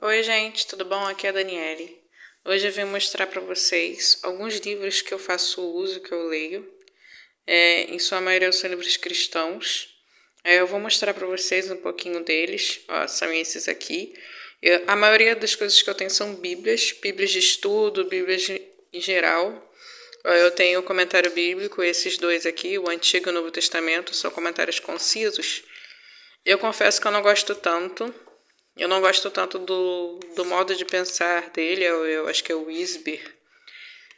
Oi, gente, tudo bom? Aqui é a Daniele. Hoje eu vim mostrar para vocês alguns livros que eu faço uso, que eu leio. Em sua maioria são livros cristãos. Eu vou mostrar para vocês um pouquinho deles. Ó, são esses aqui. A maioria das coisas que eu tenho são bíblias de estudo, em geral. Ó, eu tenho o comentário bíblico, esses dois aqui, o Antigo e o Novo Testamento, são comentários concisos. Eu confesso que eu não gosto tanto. Eu não gosto tanto do modo de pensar dele, eu acho que é o Wisber.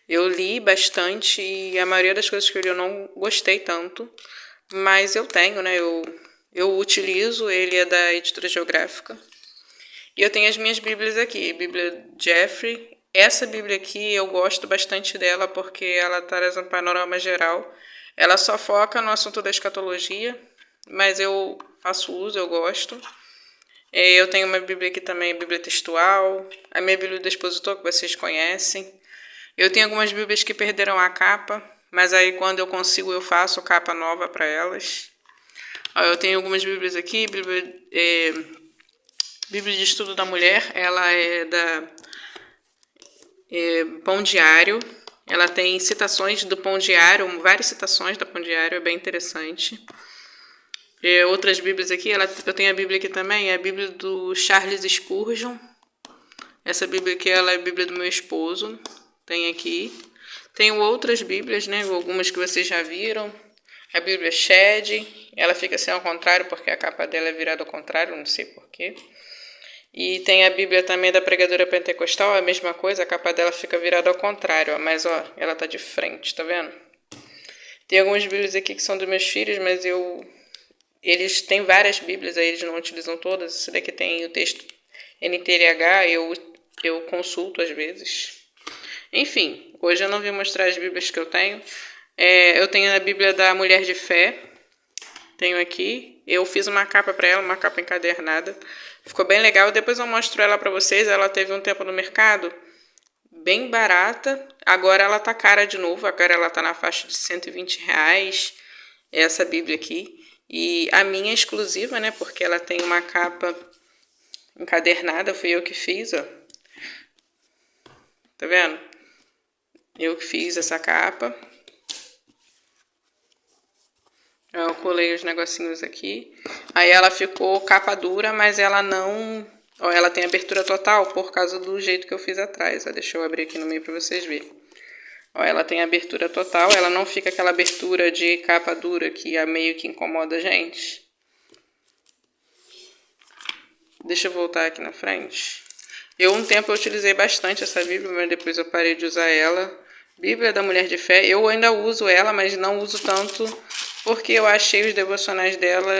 Eu li bastante e a maioria das coisas que eu li eu não gostei tanto, mas eu tenho, né? Eu utilizo, ele é da Editora Geográfica. E eu tenho as minhas bíblias aqui, Bíblia Jeffrey. Essa bíblia aqui eu gosto bastante dela porque ela traz um panorama geral. Ela só foca no assunto da escatologia, mas eu faço uso, eu gosto. Eu tenho uma Bíblia aqui também, Bíblia textual, a minha Bíblia do expositor, que vocês conhecem. Eu tenho algumas Bíblias que perderam a capa, mas aí quando eu consigo eu faço capa nova para elas. Eu tenho algumas Bíblias aqui, Bíblia de Estudo da Mulher, ela é da Pão Diário. Ela tem citações do Pão Diário, várias citações do Pão Diário, é bem interessante. Outras Bíblias aqui, eu tenho a Bíblia aqui também, é a Bíblia do Charles Spurgeon. Essa Bíblia aqui ela é a Bíblia do meu esposo, tem aqui. Tenho outras Bíblias, né? Algumas que vocês já viram. A Bíblia Shed, ela fica assim ao contrário, porque a capa dela é virada ao contrário, não sei porquê. E tem a Bíblia também da Pregadora Pentecostal, a mesma coisa, a capa dela fica virada ao contrário, ó, mas ó, ela tá de frente, tá vendo? Tem algumas Bíblias aqui que são dos meus filhos, mas eles têm várias Bíblias, aí eles não utilizam todas. Esse daqui tem o texto NTLH, eu consulto às vezes. Enfim, hoje eu não vim mostrar as Bíblias que eu tenho. Eu tenho a Bíblia da Mulher de Fé, tenho aqui. Eu fiz uma capa para ela, uma capa encadernada. Ficou bem legal, depois eu mostro ela para vocês. Ela teve um tempo no mercado, bem barata. Agora ela tá cara de novo, agora ela tá na faixa de R$ 120, essa Bíblia aqui. E a minha é exclusiva, né, porque ela tem uma capa encadernada, fui eu que fiz, ó. Tá vendo? Eu que fiz essa capa. Eu colei os negocinhos aqui. Aí ela ficou capa dura, mas ela não... Ó, ela tem abertura total por causa do jeito que eu fiz atrás. Ó, deixa eu abrir aqui no meio pra vocês verem. Ó, ela tem abertura total, ela não fica aquela abertura de capa dura que é meio que incomoda a gente. Deixa eu voltar aqui na frente. Um tempo eu utilizei bastante essa Bíblia, mas depois eu parei de usar ela. Bíblia da Mulher de Fé, eu ainda uso ela, mas não uso tanto porque eu achei os devocionais dela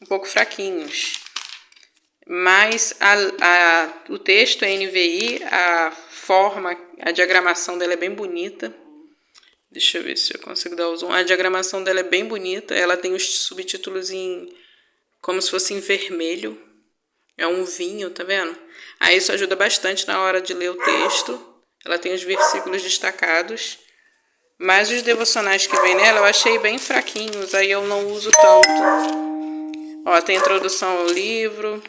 um pouco fraquinhos. Mas o texto é NVI, a forma, a diagramação dela é bem bonita. Deixa eu ver se eu consigo dar o zoom. A diagramação dela é bem bonita, ela tem os subtítulos como se fosse em vermelho. É um vinho, tá vendo? Aí isso ajuda bastante na hora de ler o texto. Ela tem os versículos destacados. Mas os devocionais que vem nela eu achei bem fraquinhos, aí eu não uso tanto. Ó, tem introdução ao livro.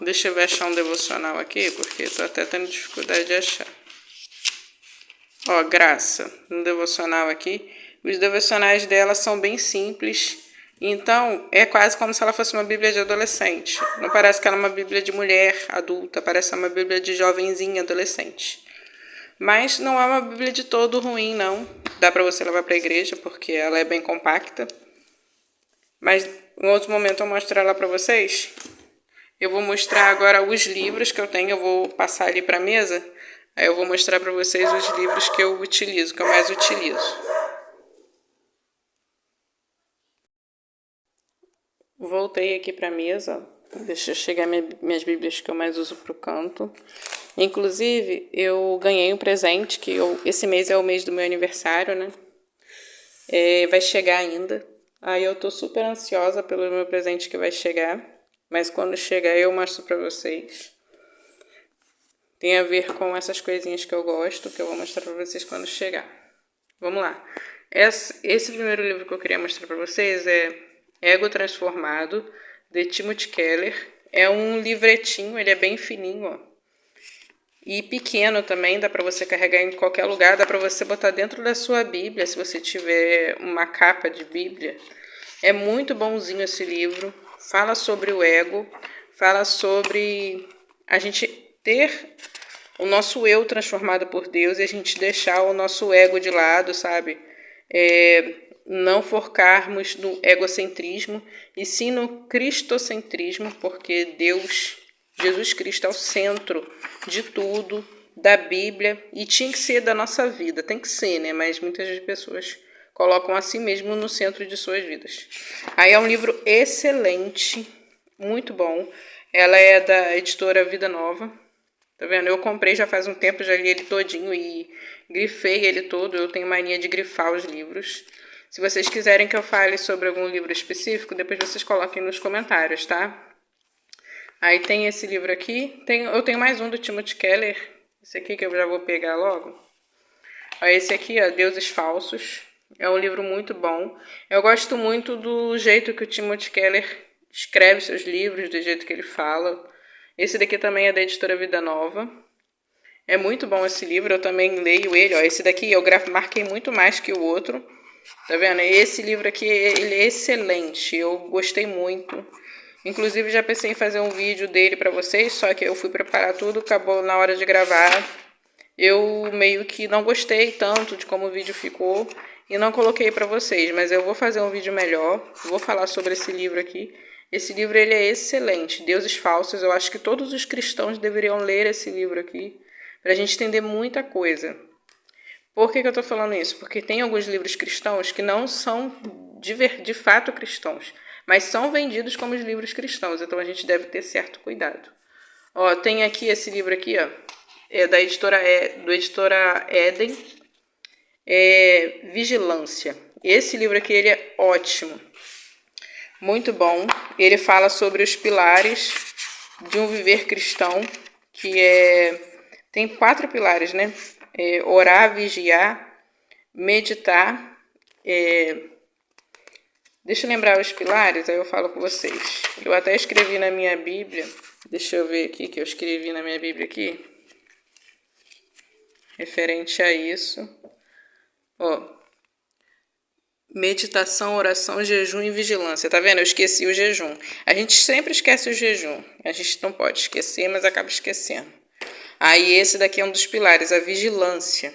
Deixa eu ver achar um devocional aqui, porque tô até tendo dificuldade de achar. Ó, Graça, um devocional aqui. Os devocionais dela são bem simples. Então, é quase como se ela fosse uma Bíblia de adolescente. Não parece que ela é uma Bíblia de mulher adulta, parece uma Bíblia de jovenzinha adolescente. Mas não é uma Bíblia de todo ruim, não. Dá para você levar para a igreja, porque ela é bem compacta. Mas em outro momento eu mostro ela para vocês. Eu vou mostrar agora os livros que eu tenho, eu vou passar ali para a mesa. Aí eu vou mostrar para vocês os livros que eu utilizo, que eu mais utilizo. Voltei aqui para a mesa. Deixa eu chegar minhas bíblias que eu mais uso para o canto. Inclusive, eu ganhei um presente, esse mês é o mês do meu aniversário, né? Vai chegar ainda. Aí eu tô super ansiosa pelo meu presente que vai chegar. Mas quando chegar eu mostro pra vocês. Tem a ver com essas coisinhas que eu gosto, que eu vou mostrar pra vocês quando chegar. Vamos lá. Esse primeiro livro que eu queria mostrar pra vocês é Ego Transformado, de Timothy Keller. É um livretinho, ele é bem fininho, ó. E pequeno também, dá para você carregar em qualquer lugar, dá para você botar dentro da sua Bíblia, se você tiver uma capa de Bíblia. É muito bonzinho esse livro, fala sobre o ego, fala sobre a gente ter o nosso eu transformado por Deus e a gente deixar o nosso ego de lado, sabe? Não focarmos no egocentrismo e sim no cristocentrismo, porque Deus, Jesus Cristo é o centro de tudo, da Bíblia, e tinha que ser da nossa vida, tem que ser, né? Mas muitas pessoas colocam a si mesmo no centro de suas vidas. Aí é um livro excelente, muito bom. Ela é da editora Vida Nova. Tá vendo? Eu comprei já faz um tempo, já li ele todinho e grifei ele todo. Eu tenho mania de grifar os livros. Se vocês quiserem que eu fale sobre algum livro específico, depois vocês coloquem nos comentários, tá? Aí tem esse livro aqui. Eu tenho mais um do Timothy Keller. Esse aqui que eu já vou pegar logo. Ó, esse aqui, ó, Deuses Falsos. É um livro muito bom. Eu gosto muito do jeito que o Timothy Keller escreve seus livros, do jeito que ele fala. Esse daqui também é da editora Vida Nova. É muito bom esse livro, eu também leio ele. Ó, esse daqui eu marquei muito mais que o outro. Tá vendo? Esse livro aqui, ele é excelente. Eu gostei muito. Inclusive, já pensei em fazer um vídeo dele pra vocês, só que eu fui preparar tudo, acabou na hora de gravar. Eu meio que não gostei tanto de como o vídeo ficou e não coloquei pra vocês, mas eu vou fazer um vídeo melhor. Vou falar sobre esse livro aqui. Esse livro ele é excelente, Deuses Falsos. Eu acho que todos os cristãos deveriam ler esse livro aqui, pra gente entender muita coisa. Por que eu tô falando isso? Porque tem alguns livros cristãos que não são de fato cristãos, mas são vendidos como os livros cristãos, então a gente deve ter certo cuidado. Ó, tem aqui esse livro aqui, ó, é da editora Éden, Vigilância. Esse livro aqui ele é ótimo, muito bom. Ele fala sobre os pilares de um viver cristão, que tem 4 pilares, né? Orar, vigiar, meditar. Deixa eu lembrar os pilares, aí eu falo com vocês. Eu até escrevi na minha Bíblia. Deixa eu ver aqui que eu escrevi na minha Bíblia aqui. Referente a isso. Ó. Meditação, oração, jejum e vigilância. Tá vendo? Eu esqueci o jejum. A gente sempre esquece o jejum. A gente não pode esquecer, mas acaba esquecendo. Aí esse daqui é um dos pilares, a vigilância.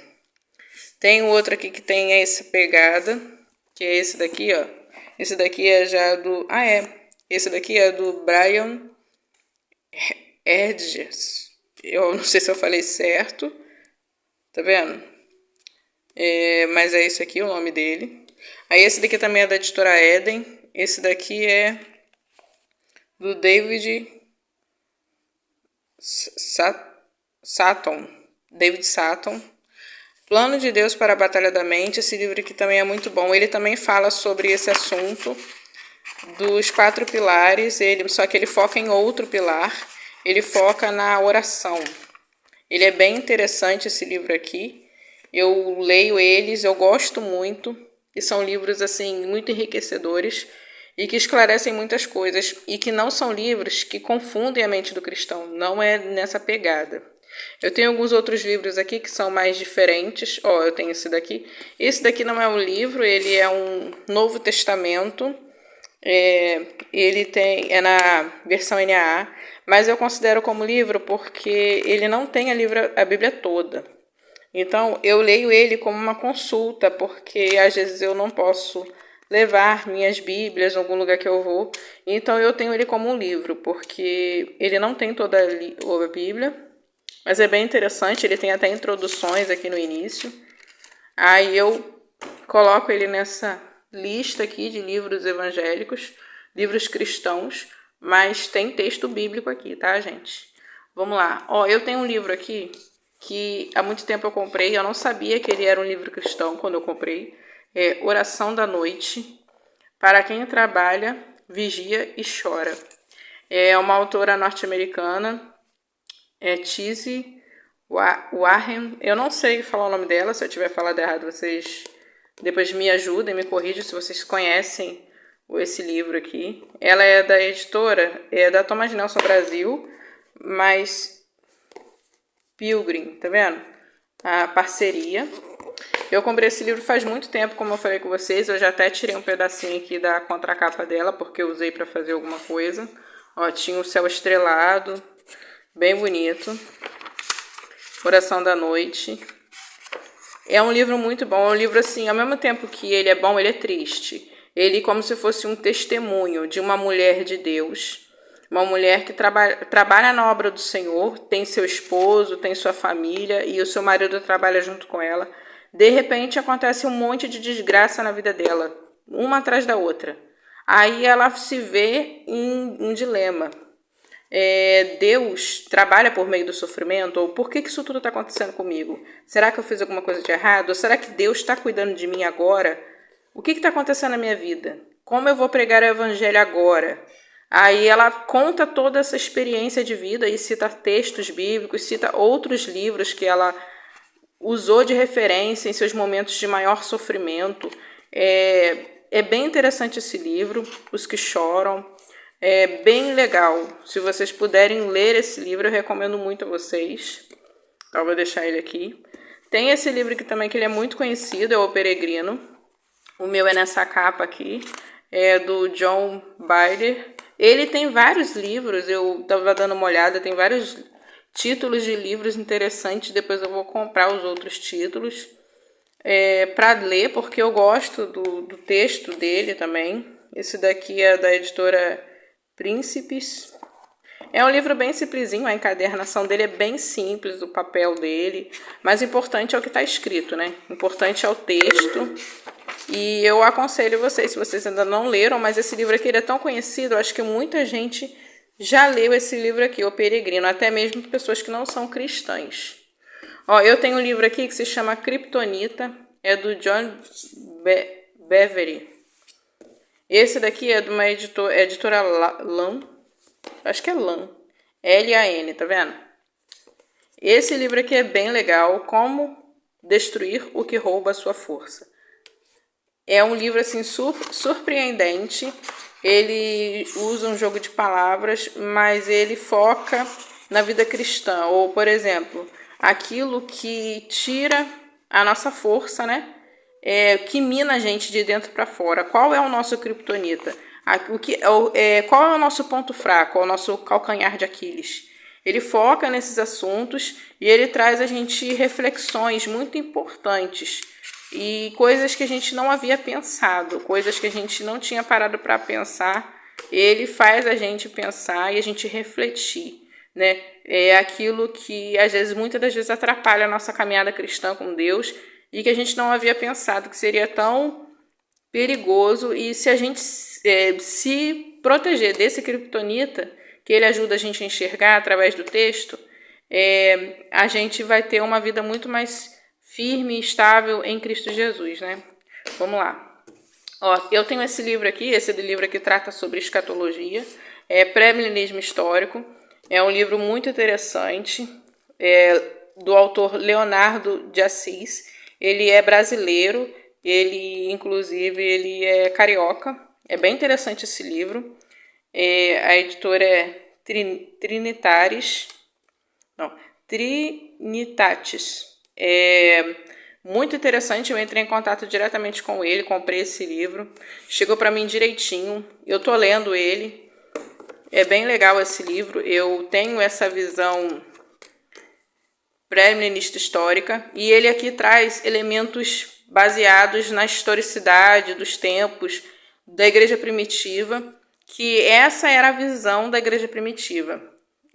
Tem outro aqui que tem essa pegada, que é esse daqui, ó. Esse daqui é já do... Esse daqui é do Brian Hedges. Eu não sei se eu falei certo. Tá vendo? Mas é esse aqui o nome dele. Aí esse daqui também é da editora Éden. Esse daqui é do David Sutton. David Sutton. Plano de Deus para a Batalha da Mente. Esse livro aqui também é muito bom. Ele também fala sobre esse assunto dos 4 pilares. Só que ele foca em outro pilar. Ele foca na oração. Ele é bem interessante esse livro aqui. Eu leio eles, eu gosto muito. E são livros assim muito enriquecedores e que esclarecem muitas coisas. E que não são livros que confundem a mente do cristão. Não é nessa pegada. Eu tenho alguns outros livros aqui que são mais diferentes. Ó, eu tenho esse daqui. Esse daqui não é um livro, ele é um Novo Testamento. Ele é na versão NAA, mas eu considero como livro porque ele não tem a Bíblia toda. Então, eu leio ele como uma consulta, porque às vezes eu não posso levar minhas Bíblias em algum lugar que eu vou. Então, eu tenho ele como um livro, porque ele não tem toda a Bíblia. Mas é bem interessante, ele tem até introduções aqui no início. Aí eu coloco ele nessa lista aqui de livros evangélicos, livros cristãos, mas tem texto bíblico aqui, tá, gente? Vamos lá. Ó, eu tenho um livro aqui que há muito tempo eu comprei, eu não sabia que ele era um livro cristão quando eu comprei. É Oração da Noite, para quem trabalha, vigia e chora. É uma autora norte-americana, Tizzy Warren. Eu não sei falar o nome dela, se eu tiver falado errado, vocês depois me ajudem, me corrijam se vocês conhecem esse livro aqui. Ela é da editora, é da Thomas Nelson Brasil, mas Pilgrim, tá vendo? A parceria. Eu comprei esse livro faz muito tempo, como eu falei com vocês. Eu já até tirei um pedacinho aqui da contracapa dela, porque eu usei para fazer alguma coisa. Ó, tinha o céu estrelado, bem bonito. Oração da Noite. É um livro muito bom. É um livro assim, ao mesmo tempo que ele é bom, ele é triste. Ele como se fosse um testemunho de uma mulher de Deus. Uma mulher que trabalha na obra do Senhor, tem seu esposo, tem sua família e o seu marido trabalha junto com ela. De repente acontece um monte de desgraça na vida dela, uma atrás da outra. Aí ela se vê em um dilema. Deus trabalha por meio do sofrimento? Ou por que isso tudo está acontecendo comigo? Será que eu fiz alguma coisa de errado? Ou será que Deus está cuidando de mim agora? O que está acontecendo na minha vida? Como eu vou pregar o evangelho agora? Aí ela conta toda essa experiência de vida e cita textos bíblicos, cita outros livros que ela usou de referência em seus momentos de maior sofrimento. É bem interessante esse livro, Os que Choram. É bem legal. Se vocês puderem ler esse livro, eu recomendo muito a vocês. Então, vou deixar ele aqui. Tem esse livro aqui também, que ele é muito conhecido, é O Peregrino. O meu é nessa capa aqui. É do John Beider. Ele tem vários livros, eu estava dando uma olhada, tem vários títulos de livros interessantes. Depois eu vou comprar os outros títulos para ler, porque eu gosto do texto dele também. Esse daqui é da editora Príncipes. É um livro bem simplesinho, a encadernação dele é bem simples, o papel dele. Mas o importante é o que está escrito, né? O importante é o texto. E eu aconselho vocês, se vocês ainda não leram, mas esse livro aqui ele é tão conhecido, eu acho que muita gente já leu esse livro aqui, O Peregrino, até mesmo pessoas que não são cristãs. Ó, eu tenho um livro aqui que se chama Kryptonita, é do John Bevere. Esse daqui é de uma editora LAN, acho que é LAN, L-A-N, tá vendo? Esse livro aqui é bem legal, Como Destruir o que Rouba a Sua Força. É um livro assim surpreendente, ele usa um jogo de palavras, mas ele foca na vida cristã, ou por exemplo, aquilo que tira a nossa força, né? Que mina a gente de dentro para fora. Qual é o nosso criptonita? Qual é o nosso ponto fraco, o nosso calcanhar de Aquiles? Ele foca nesses assuntos e ele traz a gente reflexões muito importantes e coisas que a gente não havia pensado, coisas que a gente não tinha parado para pensar. Ele faz a gente pensar e a gente refletir, né? É aquilo que muitas das vezes atrapalha a nossa caminhada cristã com Deus e que a gente não havia pensado que seria tão perigoso. E se a gente se proteger desse criptonita, que ele ajuda a gente a enxergar através do texto, a gente vai ter uma vida muito mais firme e estável em Cristo Jesus, né? Vamos lá. Ó, eu tenho esse livro aqui, trata sobre escatologia, pré-milenismo histórico. É um livro muito interessante, do autor Leonardo de Assis. Ele é brasileiro, inclusive, ele é carioca. É bem interessante esse livro. A editora é Trinitatis. Muito interessante, eu entrei em contato diretamente com ele, comprei esse livro, chegou para mim direitinho, eu tô lendo ele, é bem legal esse livro. Eu tenho essa visão pré-milenista histórica e ele aqui traz elementos baseados na historicidade dos tempos da igreja primitiva, que essa era a visão da igreja primitiva,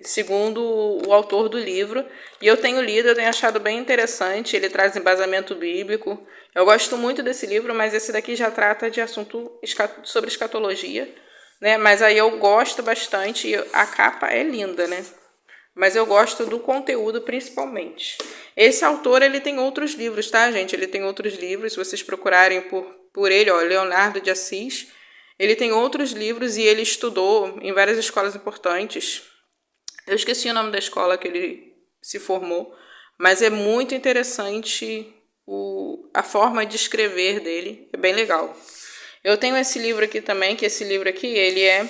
segundo o autor do livro, e eu tenho lido, eu tenho achado bem interessante. Ele traz embasamento bíblico. Eu gosto muito desse livro, mas esse daqui já trata de assunto sobre escatologia, né? Mas aí eu gosto bastante, e a capa é linda, né? Mas eu gosto do conteúdo principalmente. Esse autor, ele tem outros livros, tá, gente? Ele tem outros livros, se vocês procurarem por ele, ó, Leonardo de Assis, ele tem outros livros e ele estudou em várias escolas importantes. Eu esqueci o nome da escola que ele se formou, mas é muito interessante a forma de escrever dele, é bem legal. Eu tenho esse livro aqui também, que esse livro aqui, ele é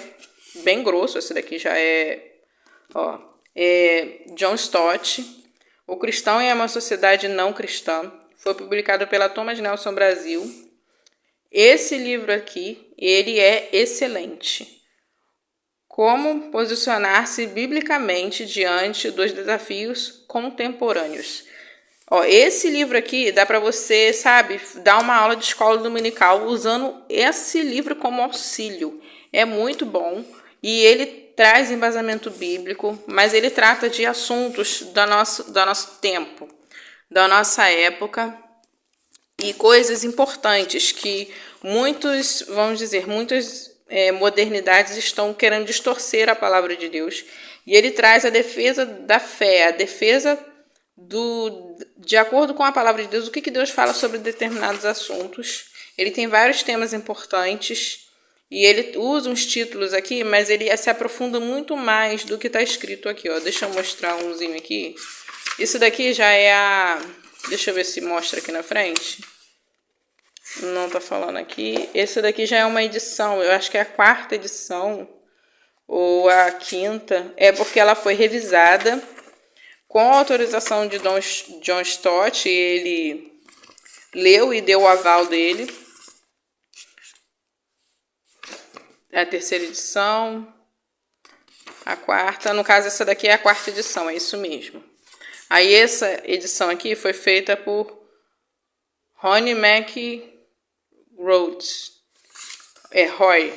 bem grosso, esse daqui já é, John Stott, O Cristão em uma Sociedade Não Cristã, foi publicado pela Thomas Nelson Brasil. Esse livro aqui, ele é excelente. Como posicionar-se biblicamente diante dos desafios contemporâneos. Esse livro aqui dá para você, sabe, dar uma aula de escola dominical usando esse livro como auxílio. É muito bom e ele traz embasamento bíblico, mas ele trata de assuntos do nosso tempo, da nossa época e coisas importantes que muitas modernidades estão querendo distorcer a palavra de Deus. E ele traz a defesa da fé, a defesa de acordo com a palavra de Deus, o que Deus fala sobre determinados assuntos. Ele tem vários temas importantes e ele usa uns títulos aqui, mas ele se aprofunda muito mais do que está escrito aqui. Deixa eu mostrar umzinho aqui. Isso daqui já é deixa eu ver se mostra aqui na frente. Não tá falando aqui. Esse daqui já é uma edição, eu acho que é a 4ª edição ou a 5ª. É porque ela foi revisada com a autorização de John Stott. Ele leu e deu o aval dele. É a 3ª edição, a 4ª. No caso, essa daqui é a 4ª edição, é isso mesmo. Aí essa edição aqui foi feita por Ronnie McRoach. Roy.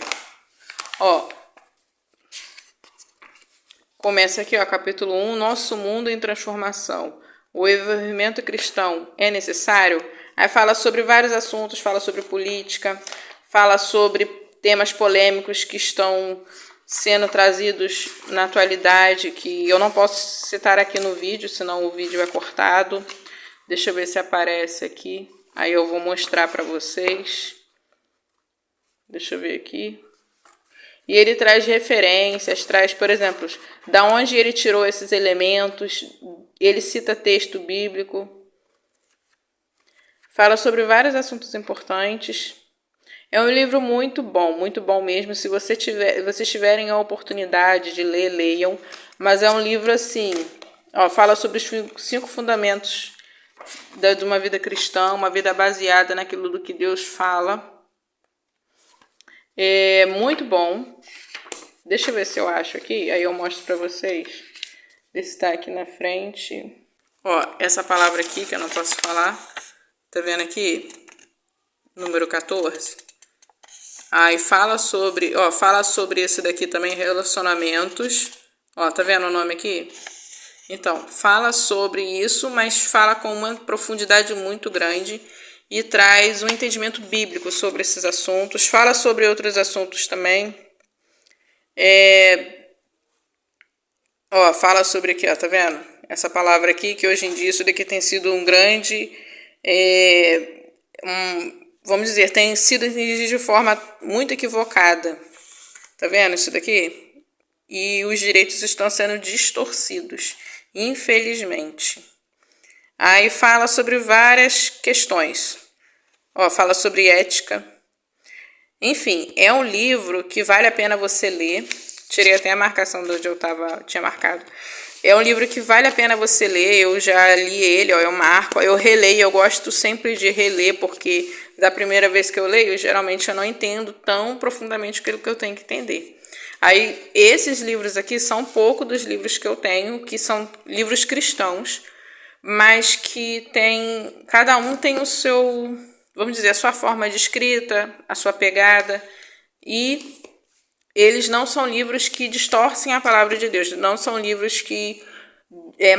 Começa aqui, capítulo 1, Nosso Mundo em Transformação. O envolvimento cristão é necessário? Aí fala sobre vários assuntos, fala sobre política, fala sobre temas polêmicos que estão sendo trazidos na atualidade, que eu não posso citar aqui no vídeo, senão o vídeo é cortado. Deixa eu ver se aparece aqui. Aí eu vou mostrar para vocês. Deixa eu ver aqui. E ele traz referências, traz, por exemplo, da onde ele tirou esses elementos. Ele cita texto bíblico. Fala sobre vários assuntos importantes. É um livro muito bom mesmo. Se vocês tiverem a oportunidade de ler, leiam. Mas é um livro assim, fala sobre os 5 fundamentos de uma vida cristã, uma vida baseada naquilo do que Deus fala. É muito bom. Deixa eu ver se eu acho aqui, aí eu mostro para vocês. Ver se está aqui na frente. Essa palavra aqui que eu não posso falar. Tá vendo aqui? Número 14. Aí fala sobre esse daqui também, relacionamentos. Tá vendo o nome aqui? Então, fala sobre isso, mas fala com uma profundidade muito grande e traz um entendimento bíblico sobre esses assuntos. Fala sobre outros assuntos também. Fala sobre aqui, tá vendo? Essa palavra aqui, que hoje em dia isso daqui tem sido um grande... vamos dizer, tem sido entendido de forma muito equivocada. Tá vendo isso daqui? E os direitos estão sendo distorcidos, infelizmente. Aí fala sobre várias questões. Fala sobre ética. Enfim, é um livro que vale a pena você ler. Tirei até a marcação de onde eu tinha marcado. É um livro que vale a pena você ler. Eu já li ele, eu marco, eu releio. Eu gosto sempre de reler, porque da primeira vez que eu leio, geralmente eu não entendo tão profundamente aquilo que eu tenho que entender. Aí, esses livros aqui são pouco dos livros que eu tenho, que são livros cristãos, mas que cada um tem o seu, vamos dizer, a sua forma de escrita, a sua pegada, e eles não são livros que distorcem a palavra de Deus, não são livros que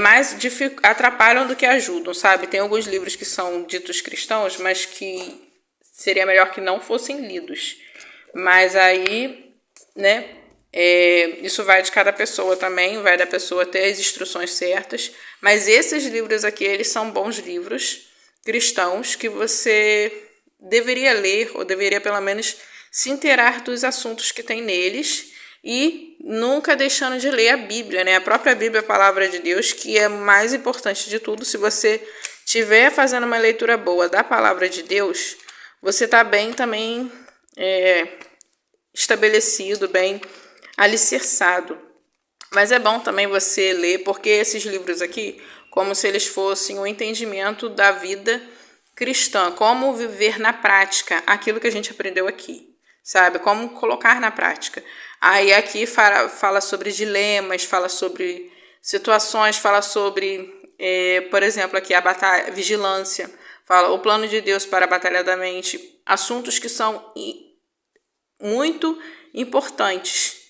mais atrapalham do que ajudam, sabe? Tem alguns livros que são ditos cristãos, mas que seria melhor que não fossem lidos. Mas aí, né, isso vai de cada pessoa também, vai da pessoa ter as instruções certas. Mas esses livros aqui, eles são bons livros cristãos que você deveria ler, ou deveria pelo menos se inteirar dos assuntos que tem neles, e nunca deixando de ler a Bíblia, né? A própria Bíblia é a palavra de Deus, que é mais importante de tudo. Se você estiver fazendo uma leitura boa da palavra de Deus, você está bem também estabelecido, bem alicerçado. Mas é bom também você ler, porque esses livros aqui, como se eles fossem o entendimento da vida cristã, como viver na prática aquilo que a gente aprendeu aqui, sabe? Como colocar na prática. Aí aqui fala sobre dilemas, fala sobre situações, fala sobre, por exemplo, aqui a batalha, vigilância, fala o plano de Deus para a batalha da mente, assuntos que são muito importantes,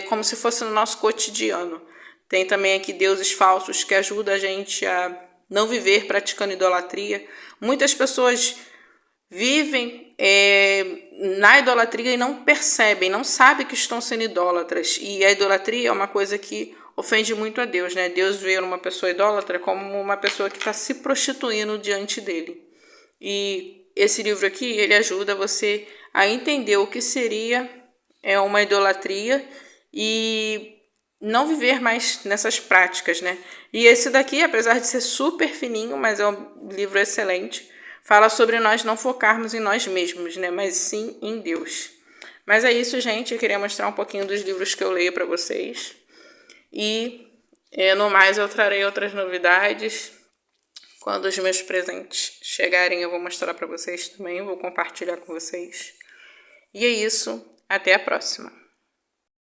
como se fosse no nosso cotidiano. Tem também aqui deuses falsos que ajudam a gente a não viver praticando idolatria. Muitas pessoas vivem na idolatria e não percebem, não sabem que estão sendo idólatras. E a idolatria é uma coisa que ofende muito a Deus, né? Deus vê uma pessoa idólatra como uma pessoa que está se prostituindo diante dele. E esse livro aqui, ele ajuda você a entender o que seria uma idolatria e não viver mais nessas práticas, né? E esse daqui, apesar de ser super fininho, mas é um livro excelente, fala sobre nós não focarmos em nós mesmos, né? Mas sim em Deus. Mas é isso, gente. Eu queria mostrar um pouquinho dos livros que eu leio para vocês. E no mais eu trarei outras novidades. Quando os meus presentes chegarem, eu vou mostrar para vocês também, vou compartilhar com vocês. E é isso, até a próxima.